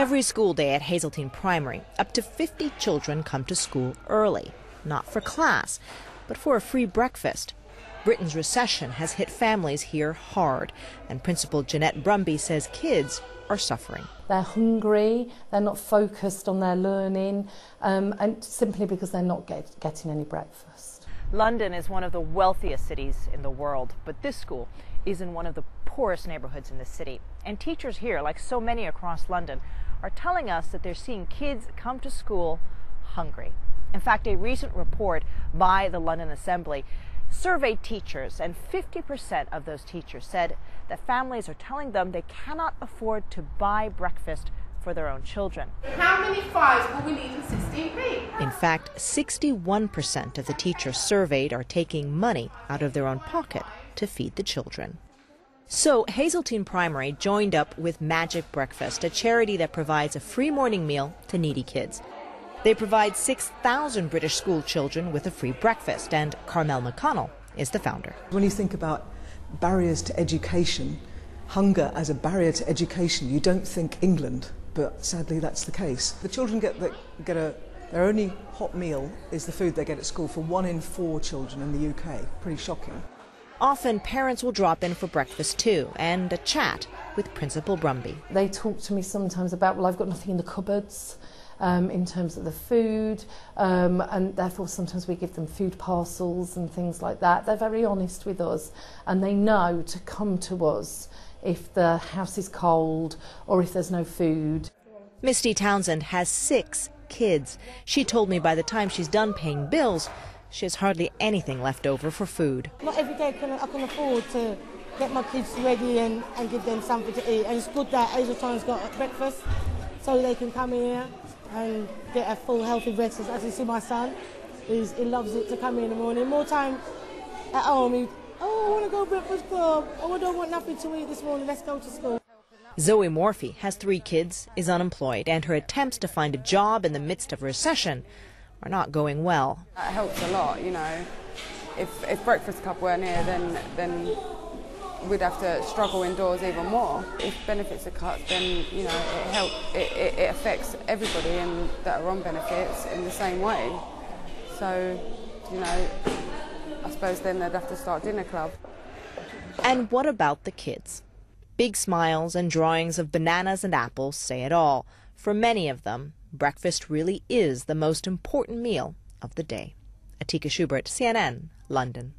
Every school day at Hazeltine Primary, up to 50 children come to school early, not for class, but for a free breakfast. Britain's recession has hit families here hard, and Principal Jeanette Brumby says kids are suffering. They're hungry, they're not focused on their learning, and simply because they're not getting any breakfast. London is one of the wealthiest cities in the world, but this school is in one of the poorest neighborhoods in the city. And teachers here, like so many across London, are telling us that they're seeing kids come to school hungry. In fact, a recent report by the London Assembly surveyed teachers, and 50% of those teachers said that families are telling them they cannot afford to buy breakfast for their own children. How many fives will we need in 16p? In fact, 61% of the teachers surveyed are taking money out of their own pocket to feed the children. So Hazeltine Primary joined up with Magic Breakfast, a charity that provides a free morning meal to needy kids. They provide 6,000 British school children with a free breakfast, and Carmel McConnell is the founder. When you think about barriers to education, hunger as a barrier to education, you don't think England, but sadly that's the case. The children their only hot meal is the food they get at school for 1 in 4 children in the UK. Pretty shocking. Often parents will drop in for breakfast too, and a chat with Principal Brumby. They talk to me sometimes about, well, I've got nothing in the cupboards in terms of the food, and therefore sometimes we give them food parcels and things like that. They're very honest with us, and they know to come to us if the house is cold or if there's no food. Misty Townsend has 6 kids. She told me by the time she's done paying bills, she has hardly anything left over for food. Not every day I can afford to get my kids ready and give them something to eat. And it's good that Hazeltine's got breakfast so they can come here and get a full healthy breakfast. As you see my son, he loves it to come in the morning. More time at home, I want to go to breakfast club. Oh, I don't want nothing to eat this morning, let's go to school. Zoe Morphy has 3 kids, is unemployed, and her attempts to find a job in the midst of recession are not going well. It helps a lot, you know. If Breakfast Club weren't here, then we'd have to struggle indoors even more. If benefits are cut, then you know it affects everybody and that are on benefits in the same way. So, you know, I suppose then they'd have to start dinner club. And what about the kids? Big smiles and drawings of bananas and apples say it all. For many of them, breakfast really is the most important meal of the day. Atika Schubert, CNN, London.